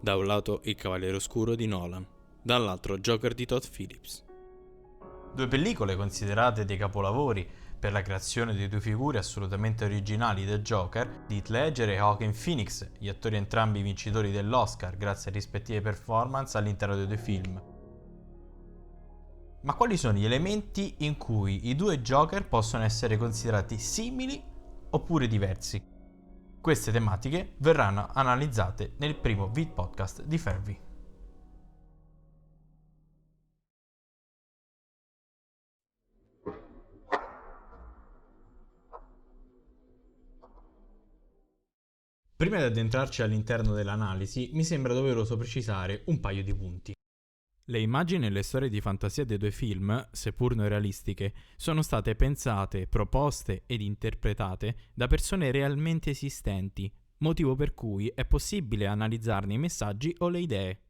Da un lato Il Cavaliere Oscuro di Nolan, dall'altro Joker di Todd Phillips. Due pellicole considerate dei capolavori per la creazione di due figure assolutamente originali del Joker, di Heath Ledger e Joaquin Phoenix, gli attori entrambi vincitori dell'Oscar grazie a rispettive performance all'interno dei due film. Ma quali sono gli elementi in cui i due Joker possono essere considerati simili oppure diversi? Queste tematiche verranno analizzate nel primo Vid Podcast di Fervi. Prima di addentrarci all'interno dell'analisi, mi sembra doveroso precisare un paio di punti. Le immagini e le storie di fantasia dei due film, seppur non realistiche, sono state pensate, proposte ed interpretate da persone realmente esistenti, motivo per cui è possibile analizzarne i messaggi o le idee.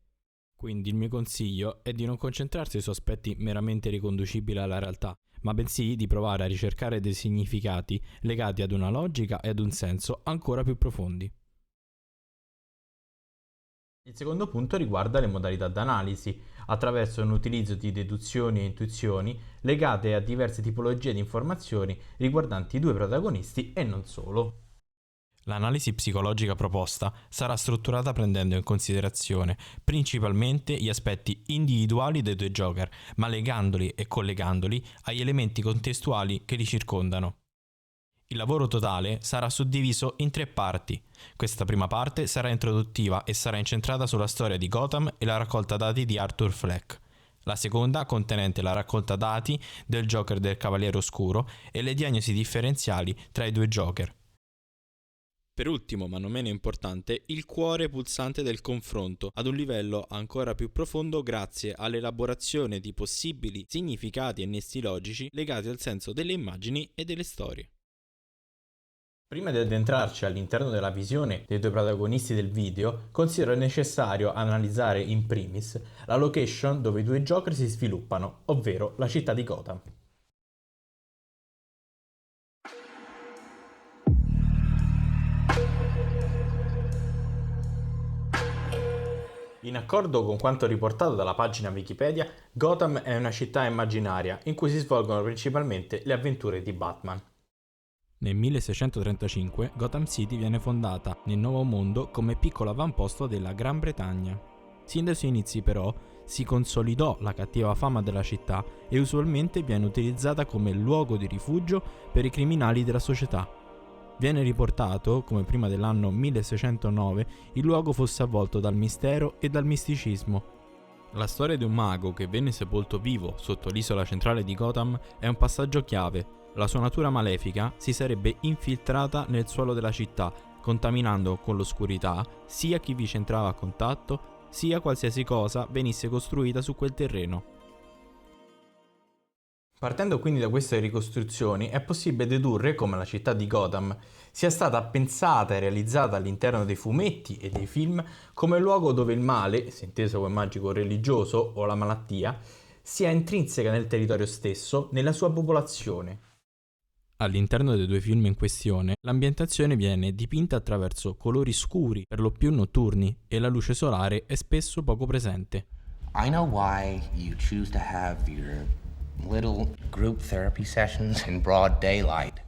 Quindi il mio consiglio è di non concentrarsi su aspetti meramente riconducibili alla realtà, ma bensì di provare a ricercare dei significati legati ad una logica e ad un senso ancora più profondi. Il secondo punto riguarda le modalità d'analisi, attraverso un utilizzo di deduzioni e intuizioni legate a diverse tipologie di informazioni riguardanti i due protagonisti e non solo. L'analisi psicologica proposta sarà strutturata prendendo in considerazione principalmente gli aspetti individuali dei due Joker, ma legandoli e collegandoli agli elementi contestuali che li circondano. Il lavoro totale sarà suddiviso in 3 parti. Questa prima parte sarà introduttiva e sarà incentrata sulla storia di Gotham e la raccolta dati di Arthur Fleck. La seconda, contenente la raccolta dati del Joker del Cavaliere Oscuro e le diagnosi differenziali tra i due Joker. Per ultimo, ma non meno importante, il cuore pulsante del confronto, ad un livello ancora più profondo grazie all'elaborazione di possibili significati e nesti logici legati al senso delle immagini e delle storie. Prima di addentrarci all'interno della visione dei due protagonisti del video, considero necessario analizzare in primis la location dove i due Joker si sviluppano, ovvero la città di Gotham. In accordo con quanto riportato dalla pagina Wikipedia, Gotham è una città immaginaria in cui si svolgono principalmente le avventure di Batman. Nel 1635 Gotham City viene fondata nel Nuovo Mondo come piccolo avamposto della Gran Bretagna. Sin dai suoi inizi però si consolidò la cattiva fama della città e usualmente viene utilizzata come luogo di rifugio per i criminali della società. Viene riportato, come prima dell'anno 1609, il luogo fosse avvolto dal mistero e dal misticismo. La storia di un mago che venne sepolto vivo sotto l'isola centrale di Gotham è un passaggio chiave. La sua natura malefica si sarebbe infiltrata nel suolo della città, contaminando con l'oscurità sia chi vi c'entrava a contatto, sia qualsiasi cosa venisse costruita su quel terreno. Partendo quindi da queste ricostruzioni è possibile dedurre come la città di Gotham sia stata pensata e realizzata all'interno dei fumetti e dei film come luogo dove il male, se inteso come magico religioso o la malattia, sia intrinseca nel territorio stesso, nella sua popolazione. All'interno dei due film in questione, l'ambientazione viene dipinta attraverso colori scuri, per lo più notturni, e la luce solare è spesso poco presente. I know why you choose to have your little group therapy sessions in broad daylight.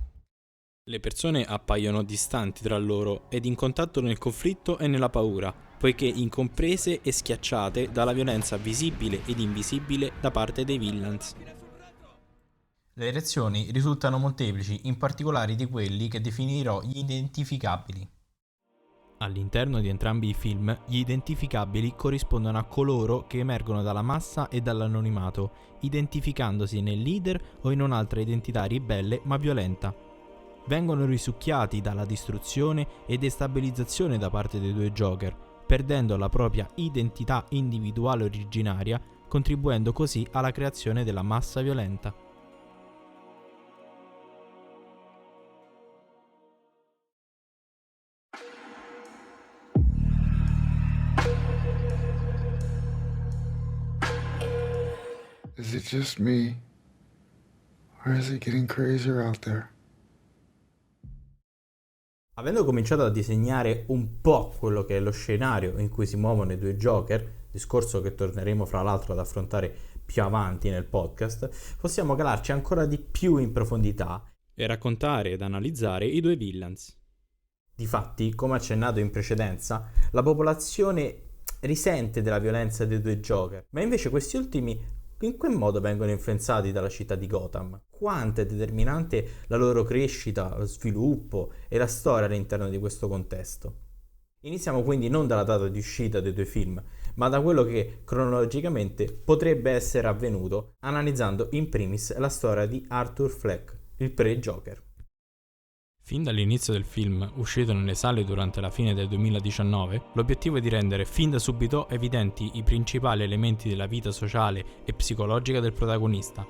Le persone appaiono distanti tra loro ed in contatto nel conflitto e nella paura, poiché incomprese e schiacciate dalla violenza visibile ed invisibile da parte dei villains. Le reazioni risultano molteplici, in particolare di quelli che definirò gli identificabili. All'interno di entrambi i film, gli identificabili corrispondono a coloro che emergono dalla massa e dall'anonimato, identificandosi nel leader o in un'altra identità ribelle ma violenta. Vengono risucchiati dalla distruzione e destabilizzazione da parte dei due Joker, perdendo la propria identità individuale originaria, contribuendo così alla creazione della massa violenta. Is it just me? Or is it getting crazier out there? Avendo cominciato a disegnare un po' quello che è lo scenario in cui si muovono i due Joker, discorso che torneremo fra l'altro ad affrontare più avanti nel podcast, possiamo calarci ancora di più in profondità e raccontare ed analizzare i due villains. Difatti, come accennato in precedenza, la popolazione risente della violenza dei due Joker, ma invece questi ultimi in che modo vengono influenzati dalla città di Gotham? Quanto è determinante la loro crescita, lo sviluppo e la storia all'interno di questo contesto? Iniziamo quindi non dalla data di uscita dei due film, ma da quello che cronologicamente potrebbe essere avvenuto, analizzando in primis la storia di Arthur Fleck, il pre-Joker. Fin dall'inizio del film, uscito nelle sale durante la fine del 2019, l'obiettivo è di rendere fin da subito evidenti i principali elementi della vita sociale e psicologica del protagonista.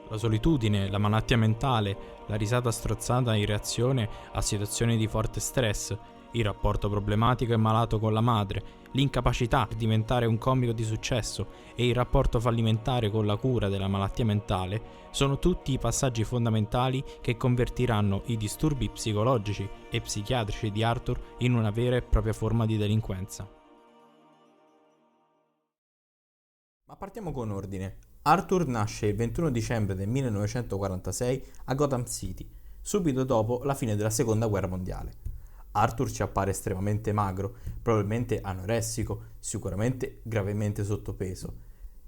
La solitudine, la malattia mentale, la risata strozzata in reazione a situazioni di forte stress, il rapporto problematico e malato con la madre, l'incapacità di diventare un comico di successo e il rapporto fallimentare con la cura della malattia mentale sono tutti i passaggi fondamentali che convertiranno i disturbi psicologici e psichiatrici di Arthur in una vera e propria forma di delinquenza. Ma partiamo con ordine. Arthur nasce il 21 dicembre del 1946 a Gotham City, subito dopo la fine della Seconda Guerra Mondiale. Arthur ci appare estremamente magro, probabilmente anoressico, sicuramente gravemente sottopeso.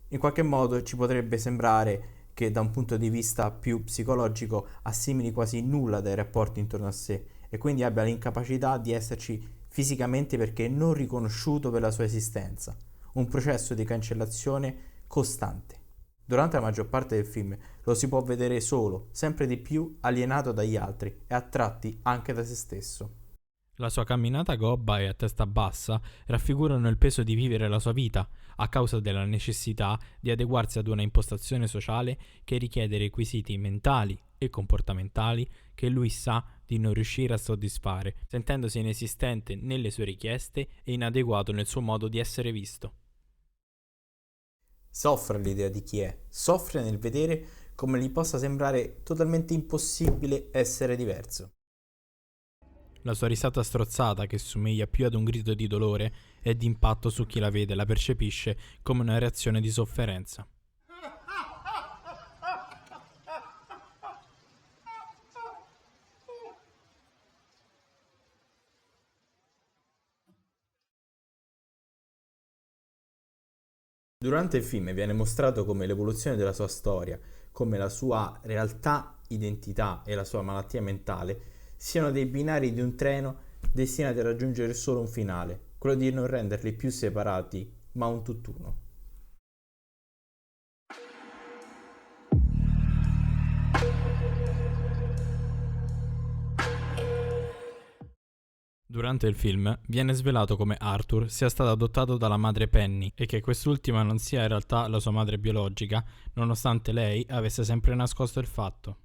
In qualche modo ci potrebbe sembrare che da un punto di vista più psicologico assimili quasi nulla dai rapporti intorno a sé e quindi abbia l'incapacità di esserci fisicamente perché non riconosciuto per la sua esistenza. Un processo di cancellazione costante. Durante la maggior parte del film lo si può vedere solo, sempre di più alienato dagli altri e a tratti anche da se stesso. La sua camminata gobba e a testa bassa raffigurano il peso di vivere la sua vita a causa della necessità di adeguarsi ad una impostazione sociale che richiede requisiti mentali e comportamentali che lui sa di non riuscire a soddisfare, sentendosi inesistente nelle sue richieste e inadeguato nel suo modo di essere visto. Soffre all'idea di chi è, soffre nel vedere come gli possa sembrare totalmente impossibile essere diverso. La sua risata strozzata, che somiglia più ad un grido di dolore, è d'impatto su chi la vede e la percepisce come una reazione di sofferenza. Durante il film viene mostrato come l'evoluzione della sua storia, come la sua realtà, identità e la sua malattia mentale siano dei binari di un treno destinati a raggiungere solo un finale, quello di non renderli più separati, ma un tutt'uno. Durante il film viene svelato come Arthur sia stato adottato dalla madre Penny e che quest'ultima non sia in realtà la sua madre biologica, nonostante lei avesse sempre nascosto il fatto.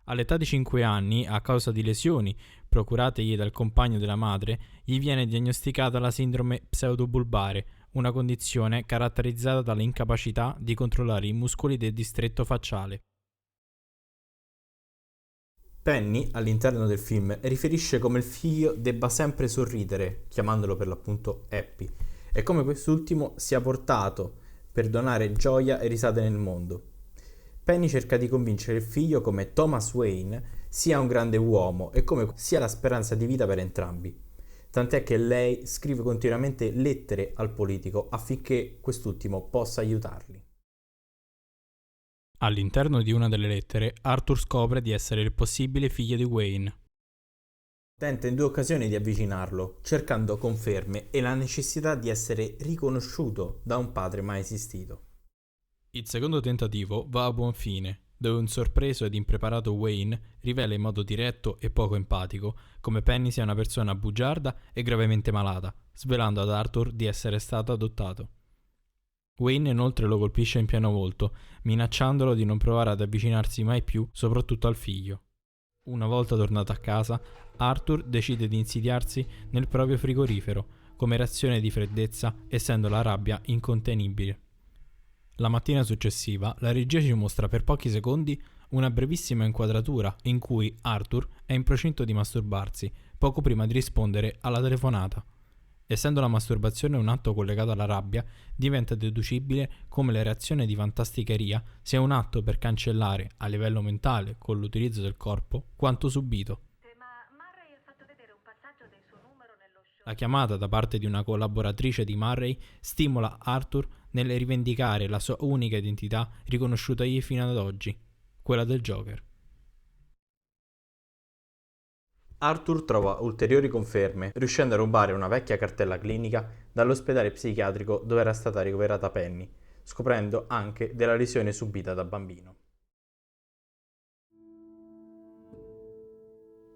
All'età di 5 anni, a causa di lesioni procurategli dal compagno della madre, gli viene diagnosticata la sindrome pseudobulbare, una condizione caratterizzata dall'incapacità di controllare i muscoli del distretto facciale. Penny, all'interno del film, riferisce come il figlio debba sempre sorridere, chiamandolo per l'appunto Happy, e come quest'ultimo sia portato per donare gioia e risate nel mondo. Penny cerca di convincere il figlio come Thomas Wayne sia un grande uomo e come sia la speranza di vita per entrambi. Tant'è che lei scrive continuamente lettere al politico affinché quest'ultimo possa aiutarli. All'interno di una delle lettere, Arthur scopre di essere il possibile figlio di Wayne. Tenta in 2 occasioni di avvicinarlo, cercando conferme e la necessità di essere riconosciuto da un padre mai esistito. Il secondo tentativo va a buon fine, dove un sorpreso ed impreparato Wayne rivela in modo diretto e poco empatico come Penny sia una persona bugiarda e gravemente malata, svelando ad Arthur di essere stato adottato. Wayne inoltre lo colpisce in pieno volto, minacciandolo di non provare ad avvicinarsi mai più, soprattutto al figlio. Una volta tornato a casa, Arthur decide di insidiarsi nel proprio frigorifero, come reazione di freddezza, essendo la rabbia incontenibile. La mattina successiva, la regia ci mostra per pochi secondi una brevissima inquadratura in cui Arthur è in procinto di masturbarsi, poco prima di rispondere alla telefonata. Essendo la masturbazione un atto collegato alla rabbia, diventa deducibile come la reazione di fantasticheria sia un atto per cancellare, a livello mentale, con l'utilizzo del corpo, quanto subito. La chiamata da parte di una collaboratrice di Murray stimola Arthur nel rivendicare la sua unica identità riconosciutagli fino ad oggi, quella del Joker. Arthur trova ulteriori conferme, riuscendo a rubare una vecchia cartella clinica dall'ospedale psichiatrico dove era stata ricoverata Penny, scoprendo anche della lesione subita da bambino.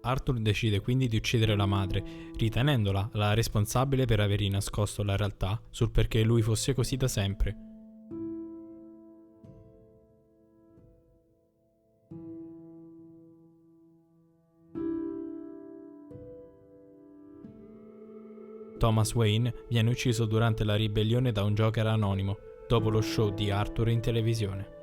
Arthur decide quindi di uccidere la madre, ritenendola la responsabile per avergli nascosto la realtà sul perché lui fosse così da sempre. Thomas Wayne viene ucciso durante la ribellione da un Joker anonimo, dopo lo show di Arthur in televisione.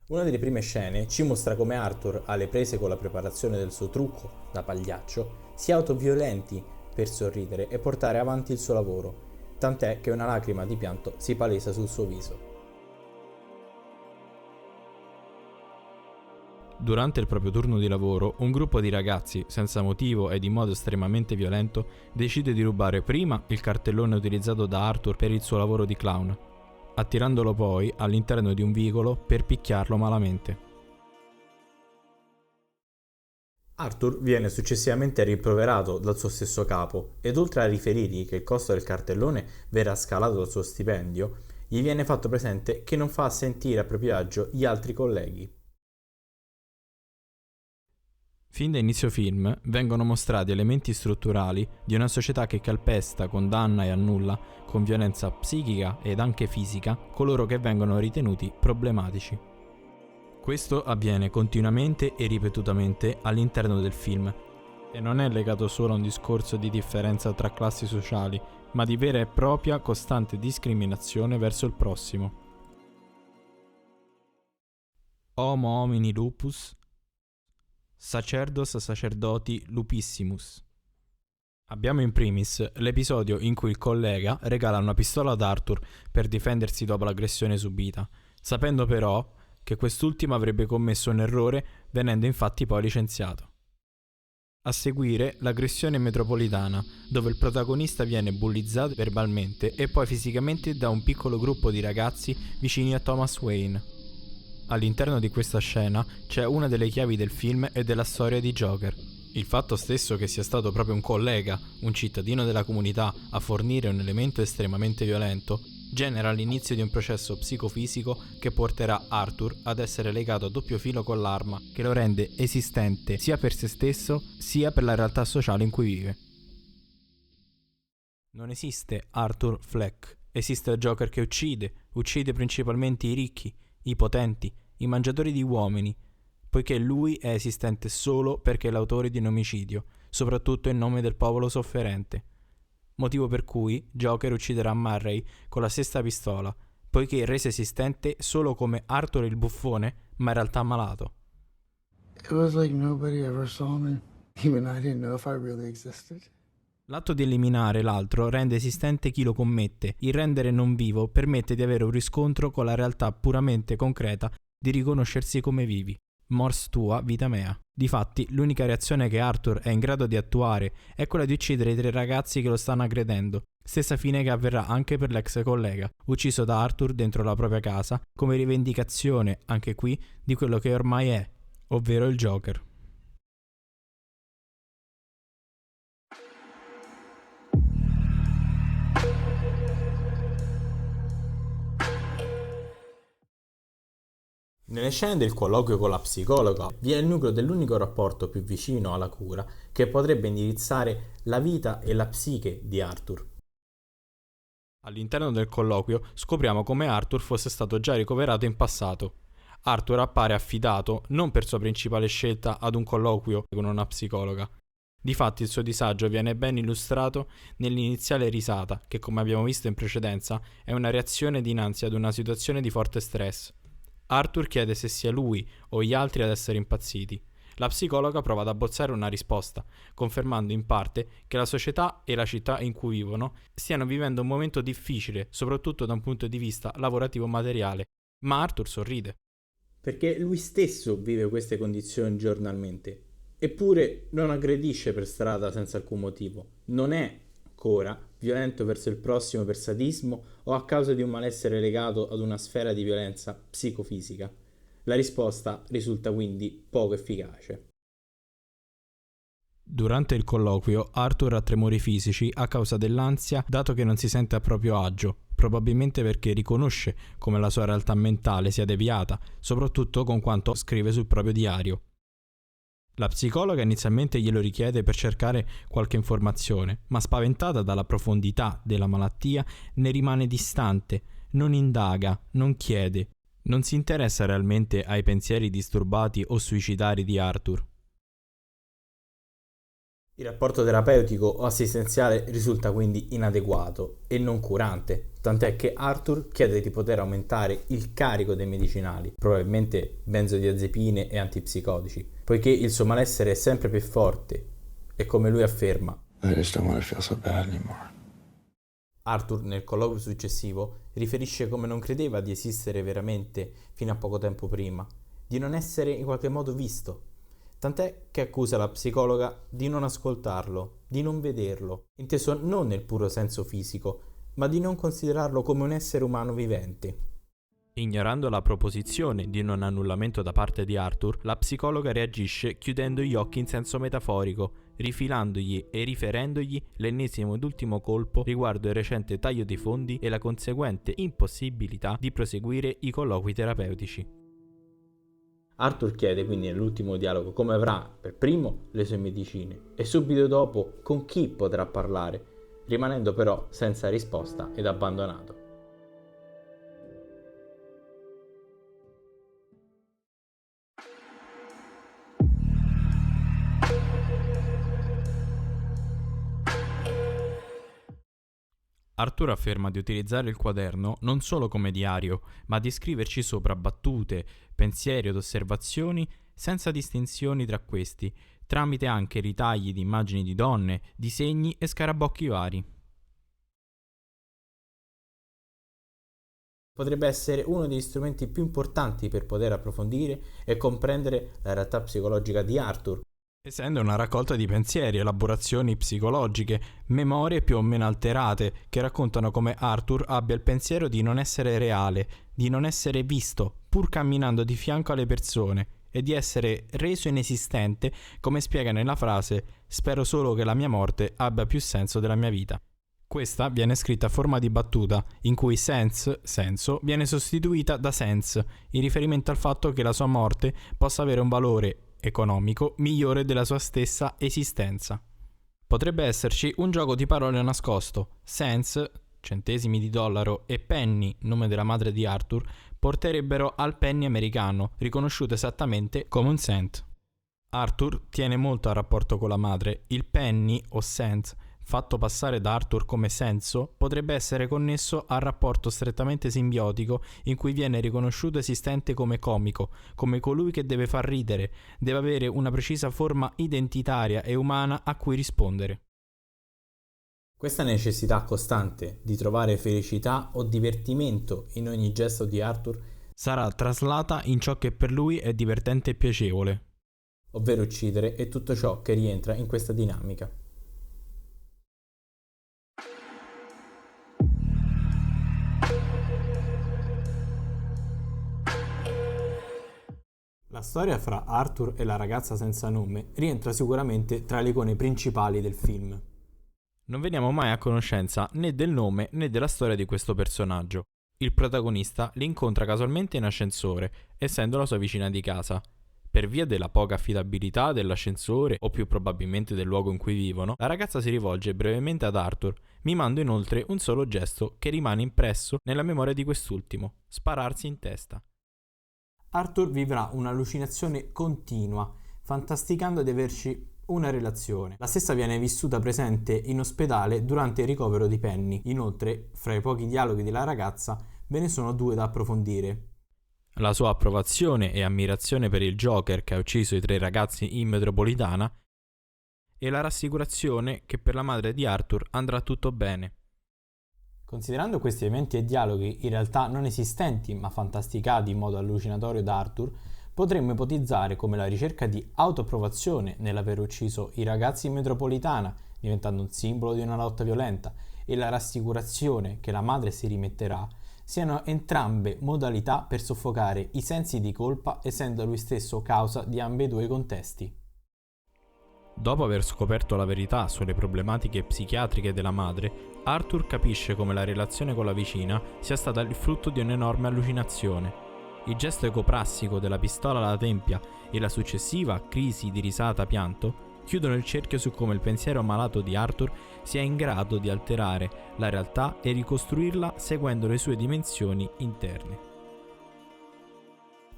Una delle prime scene ci mostra come Arthur, alle prese con la preparazione del suo trucco da pagliaccio, si autoviolenti per sorridere e portare avanti il suo lavoro, tant'è che una lacrima di pianto si palesa sul suo viso. Durante il proprio turno di lavoro, un gruppo di ragazzi, senza motivo ed in modo estremamente violento, decide di rubare prima il cartellone utilizzato da Arthur per il suo lavoro di clown, attirandolo poi all'interno di un vicolo per picchiarlo malamente. Arthur viene successivamente rimproverato dal suo stesso capo ed oltre a riferirgli che il costo del cartellone verrà scalato dal suo stipendio, gli viene fatto presente che non fa sentire a proprio agio gli altri colleghi. Fin da inizio film vengono mostrati elementi strutturali di una società che calpesta, condanna e annulla con violenza psichica ed anche fisica coloro che vengono ritenuti problematici. Questo avviene continuamente e ripetutamente all'interno del film e non è legato solo a un discorso di differenza tra classi sociali, ma di vera e propria costante discriminazione verso il prossimo. Homo homini lupus, sacerdos sacerdoti lupissimus. Abbiamo in primis l'episodio in cui il collega regala una pistola ad Arthur per difendersi dopo l'aggressione subita, sapendo però che quest'ultimo avrebbe commesso un errore, venendo infatti poi licenziato. A seguire l'aggressione metropolitana, dove il protagonista viene bullizzato verbalmente e poi fisicamente da un piccolo gruppo di ragazzi vicini a Thomas Wayne. All'interno di questa scena c'è una delle chiavi del film e della storia di Joker. Il fatto stesso che sia stato proprio un collega, un cittadino della comunità, a fornire un elemento estremamente violento, genera l'inizio di un processo psicofisico che porterà Arthur ad essere legato a doppio filo con l'arma, che lo rende esistente sia per se stesso sia per la realtà sociale in cui vive. Non esiste Arthur Fleck, esiste il Joker che uccide principalmente i ricchi, i potenti, i mangiatori di uomini, poiché lui è esistente solo perché è l'autore di un omicidio, soprattutto in nome del popolo sofferente. Motivo per cui Joker ucciderà Murray con la stessa pistola, poiché rese esistente solo come Arthur il buffone, ma in realtà malato. It was like nobody ever saw me. Even I didn't know if I really existed. L'atto di eliminare l'altro rende esistente chi lo commette, il rendere non vivo permette di avere un riscontro con la realtà puramente concreta di riconoscersi come vivi. Mors tua, vita mea. Difatti, l'unica reazione che Arthur è in grado di attuare è quella di uccidere i 3 ragazzi che lo stanno aggredendo, stessa fine che avverrà anche per l'ex collega, ucciso da Arthur dentro la propria casa, come rivendicazione, anche qui, di quello che ormai è, ovvero il Joker. Nelle scene del colloquio con la psicologa vi è il nucleo dell'unico rapporto più vicino alla cura che potrebbe indirizzare la vita e la psiche di Arthur. All'interno del colloquio scopriamo come Arthur fosse stato già ricoverato in passato. Arthur appare affidato non per sua principale scelta ad un colloquio con una psicologa, Difatti il suo disagio viene ben illustrato nell'iniziale risata, che come abbiamo visto in precedenza è una reazione dinanzi ad una situazione di forte stress. Arthur chiede se sia lui o gli altri ad essere impazziti. La psicologa prova ad abbozzare una risposta, confermando in parte che la società e la città in cui vivono stiano vivendo un momento difficile, soprattutto da un punto di vista lavorativo materiale. Ma Arthur sorride. Perché lui stesso vive queste condizioni giornalmente. Eppure non aggredisce per strada senza alcun motivo. Non è, ancora, violento verso il prossimo per sadismo o a causa di un malessere legato ad una sfera di violenza psicofisica. La risposta risulta quindi poco efficace. Durante il colloquio, Arthur ha tremori fisici a causa dell'ansia, dato che non si sente a proprio agio, probabilmente perché riconosce come la sua realtà mentale sia deviata, soprattutto con quanto scrive sul proprio diario. La psicologa inizialmente glielo richiede per cercare qualche informazione, ma spaventata dalla profondità della malattia ne rimane distante, non indaga, non chiede. Non si interessa realmente ai pensieri disturbati o suicidari di Arthur. Il rapporto terapeutico o assistenziale risulta quindi inadeguato e non curante, tant'è che Arthur chiede di poter aumentare il carico dei medicinali, probabilmente benzodiazepine e antipsicotici, poiché il suo malessere è sempre più forte e come lui afferma, I just don't want to feel so bad anymore. Arthur nel colloquio successivo riferisce come non credeva di esistere veramente fino a poco tempo prima, di non essere in qualche modo visto, tant'è che accusa la psicologa di non ascoltarlo, di non vederlo, inteso non nel puro senso fisico, ma di non considerarlo come un essere umano vivente. Ignorando la proposizione di non annullamento da parte di Arthur, la psicologa reagisce chiudendo gli occhi in senso metaforico, rifilandogli e riferendogli l'ennesimo ed ultimo colpo riguardo il recente taglio dei fondi e la conseguente impossibilità di proseguire i colloqui terapeutici. Arthur chiede quindi nell'ultimo dialogo come avrà per primo le sue medicine e subito dopo con chi potrà parlare, rimanendo però senza risposta ed abbandonato. Arthur afferma di utilizzare il quaderno non solo come diario, ma di scriverci sopra battute, pensieri ed osservazioni senza distinzioni tra questi, tramite anche ritagli di immagini di donne, disegni e scarabocchi vari. Potrebbe essere uno degli strumenti più importanti per poter approfondire e comprendere la realtà psicologica di Arthur, essendo una raccolta di pensieri, elaborazioni psicologiche, memorie più o meno alterate che raccontano come Arthur abbia il pensiero di non essere reale, di non essere visto, pur camminando di fianco alle persone, e di essere reso inesistente, come spiega nella frase «Spero solo che la mia morte abbia più senso della mia vita». Questa viene scritta a forma di battuta, in cui senso, viene sostituita da sense, in riferimento al fatto che la sua morte possa avere un valore economico migliore della sua stessa esistenza. Potrebbe esserci un gioco di parole nascosto. Cents, centesimi di dollaro, e penny, nome della madre di Arthur, porterebbero al penny americano, riconosciuto esattamente come un cent. Arthur tiene molto al rapporto con la madre. Il penny o cent, fatto passare da Arthur come senso, potrebbe essere connesso al rapporto strettamente simbiotico in cui viene riconosciuto esistente come comico, come colui che deve far ridere, deve avere una precisa forma identitaria e umana a cui rispondere. Questa necessità costante di trovare felicità o divertimento in ogni gesto di Arthur sarà traslata in ciò che per lui è divertente e piacevole, ovvero uccidere e tutto ciò che rientra in questa dinamica. La storia fra Arthur e la ragazza senza nome rientra sicuramente tra le icone principali del film. Non veniamo mai a conoscenza né del nome né della storia di questo personaggio. Il protagonista li incontra casualmente in ascensore, essendo la sua vicina di casa. Per via della poca affidabilità dell'ascensore, o più probabilmente del luogo in cui vivono, la ragazza si rivolge brevemente ad Arthur, mimando inoltre un solo gesto che rimane impresso nella memoria di quest'ultimo: spararsi in testa. Arthur vivrà un'allucinazione continua, fantasticando di averci una relazione. La stessa viene vissuta presente in ospedale durante il ricovero di Penny. Inoltre, fra i pochi dialoghi della ragazza, ve ne sono 2 da approfondire. La sua approvazione e ammirazione per il Joker che ha ucciso i 3 ragazzi in metropolitana e la rassicurazione che per la madre di Arthur andrà tutto bene. Considerando questi eventi e dialoghi in realtà non esistenti ma fantasticati in modo allucinatorio da Arthur, potremmo ipotizzare come la ricerca di autoapprovazione nell'aver ucciso i ragazzi in metropolitana, diventando un simbolo di una lotta violenta, e la rassicurazione che la madre si rimetterà, siano entrambe modalità per soffocare i sensi di colpa, essendo lui stesso causa di ambedue i contesti. Dopo aver scoperto la verità sulle problematiche psichiatriche della madre, Arthur capisce come la relazione con la vicina sia stata il frutto di un'enorme allucinazione. Il gesto ecoprassico della pistola alla tempia e la successiva crisi di risata-pianto chiudono il cerchio su come il pensiero malato di Arthur sia in grado di alterare la realtà e ricostruirla seguendo le sue dimensioni interne.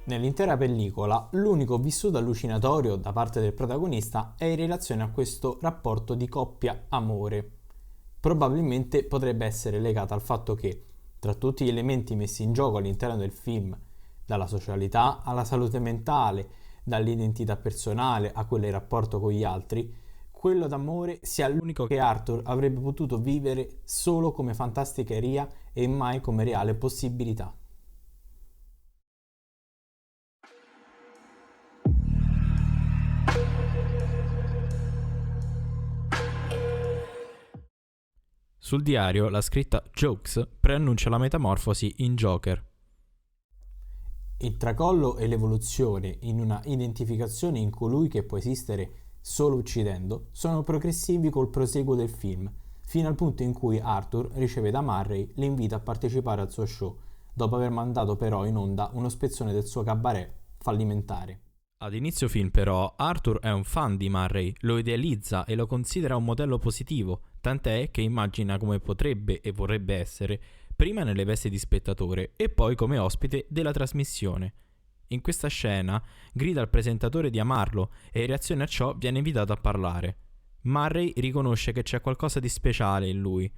Nell'intera pellicola, l'unico vissuto allucinatorio da parte del protagonista è in relazione a questo rapporto di coppia-amore. Probabilmente potrebbe essere legata al fatto che, tra tutti gli elementi messi in gioco all'interno del film, dalla socialità alla salute mentale, dall'identità personale a quella in rapporto con gli altri, quello d'amore sia l'unico che Arthur avrebbe potuto vivere solo come fantasticheria e mai come reale possibilità. Sul diario la scritta Jokes preannuncia la metamorfosi in Joker. Il tracollo e l'evoluzione in una identificazione in colui che può esistere solo uccidendo sono progressivi col proseguo del film, fino al punto in cui Arthur riceve da Murray l'invito a partecipare al suo show, dopo aver mandato però in onda uno spezzone del suo cabaret fallimentare. Ad inizio film però Arthur è un fan di Murray, lo idealizza e lo considera un modello positivo, tant'è che immagina come potrebbe e vorrebbe essere, prima nelle vesti di spettatore e poi come ospite della trasmissione. In questa scena grida al presentatore di amarlo e in reazione a ciò viene invitato a parlare. Murray riconosce che c'è qualcosa di speciale in lui.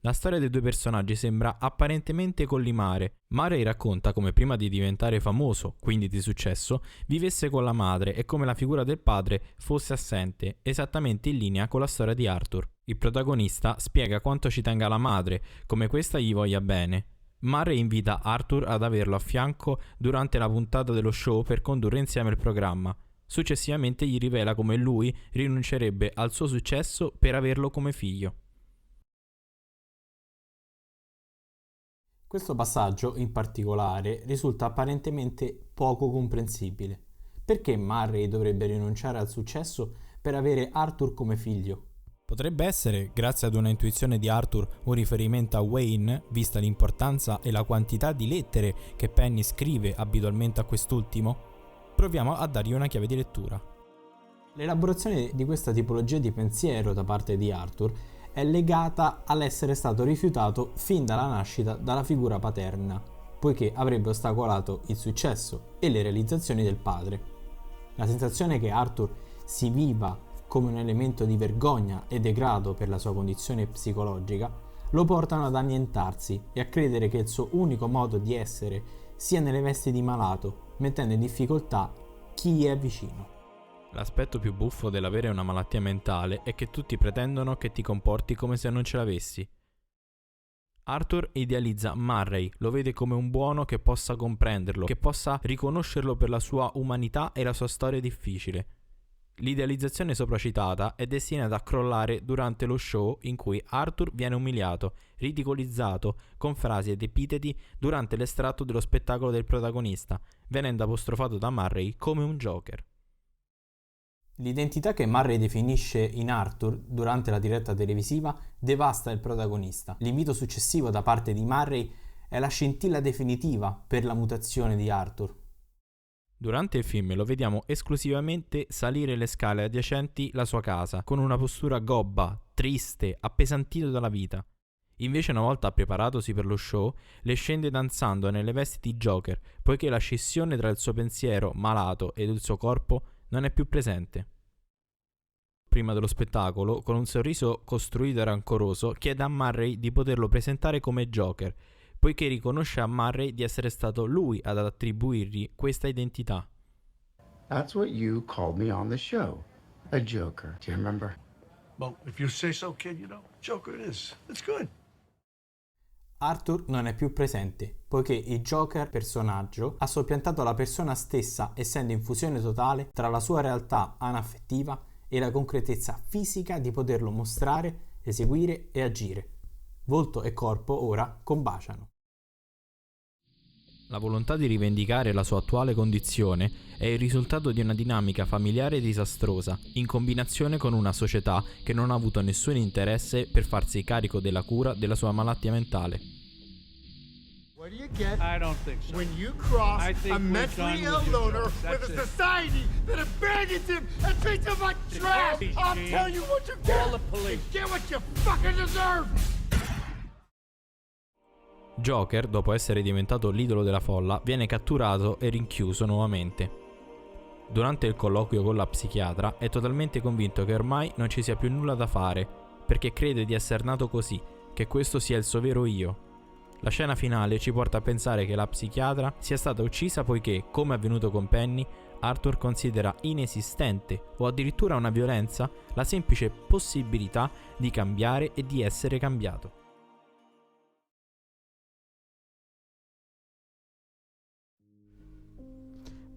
La storia dei 2 personaggi sembra apparentemente collimare. Murray racconta come prima di diventare famoso, quindi di successo, vivesse con la madre e come la figura del padre fosse assente, esattamente in linea con la storia di Arthur. Il protagonista spiega quanto ci tenga la madre, come questa gli voglia bene. Murray invita Arthur ad averlo a fianco durante la puntata dello show per condurre insieme il programma. Successivamente gli rivela come lui rinuncerebbe al suo successo per averlo come figlio. Questo passaggio, in particolare, risulta apparentemente poco comprensibile. Perché Murray dovrebbe rinunciare al successo per avere Arthur come figlio? Potrebbe essere, grazie ad una intuizione di Arthur, un riferimento a Wayne, vista l'importanza e la quantità di lettere che Penny scrive abitualmente a quest'ultimo? Proviamo a dargli una chiave di lettura. L'elaborazione di questa tipologia di pensiero da parte di Arthur è legata all'essere stato rifiutato fin dalla nascita dalla figura paterna, poiché avrebbe ostacolato il successo e le realizzazioni del padre. La sensazione che Arthur si viva come un elemento di vergogna e degrado per la sua condizione psicologica lo portano ad annientarsi e a credere che il suo unico modo di essere sia nelle vesti di malato, mettendo in difficoltà chi gli è vicino. L'aspetto più buffo dell'avere una malattia mentale è che tutti pretendono che ti comporti come se non ce l'avessi. Arthur idealizza Murray, lo vede come un buono che possa comprenderlo, che possa riconoscerlo per la sua umanità e la sua storia difficile. L'idealizzazione sopracitata è destinata a crollare durante lo show in cui Arthur viene umiliato, ridicolizzato con frasi ed epiteti durante l'estratto dello spettacolo del protagonista, venendo apostrofato da Murray come un Joker. L'identità che Murray definisce in Arthur durante la diretta televisiva devasta il protagonista. L'invito successivo da parte di Murray è la scintilla definitiva per la mutazione di Arthur. Durante il film lo vediamo esclusivamente salire le scale adiacenti la sua casa, con una postura gobba, triste, appesantito dalla vita. Invece, una volta preparatosi per lo show, le scende danzando nelle vesti di Joker, poiché la scissione tra il suo pensiero malato ed il suo corpo non è più presente. Prima dello spettacolo, con un sorriso costruito e rancoroso, chiede a Murray di poterlo presentare come Joker, poiché riconosce a Murray di essere stato lui ad attribuirgli questa identità. That's what you called me on the show. A joker. Do you remember? Well, if you say so, kid, Joker it is. It's good. Arthur non è più presente, poiché il Joker personaggio ha soppiantato la persona stessa, essendo in fusione totale tra la sua realtà anaffettiva e la concretezza fisica di poterlo mostrare, eseguire e agire. Volto e corpo ora combaciano. La volontà di rivendicare la sua attuale condizione è il risultato di una dinamica familiare disastrosa, in combinazione con una società che non ha avuto nessun interesse per farsi carico della cura della sua malattia mentale. What do you get I don't think so. when you cross I think a we're mentally done with ill you, loner George. with That's a it. society that abandons him and treats him like trash? I'll Gene. tell you what you get. Call the police. You get what you fucking deserve. Joker, dopo essere diventato l'idolo della folla, viene catturato e rinchiuso nuovamente. Durante il colloquio con la psichiatra è totalmente convinto che ormai non ci sia più nulla da fare, perché crede di essere nato così, che questo sia il suo vero io. La scena finale ci porta a pensare che la psichiatra sia stata uccisa poiché, come avvenuto con Penny, Arthur considera inesistente o addirittura una violenza la semplice possibilità di cambiare e di essere cambiato.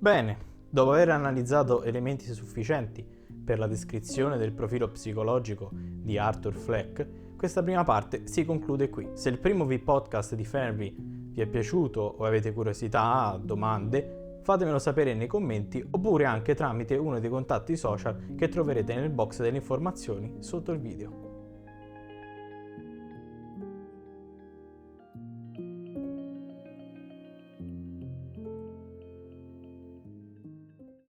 Bene, dopo aver analizzato elementi sufficienti per la descrizione del profilo psicologico di Arthur Fleck, questa prima parte si conclude qui. Se il primo podcast di Fermi vi è piaciuto o avete curiosità, domande, fatemelo sapere nei commenti oppure anche tramite uno dei contatti social che troverete nel box delle informazioni sotto il video.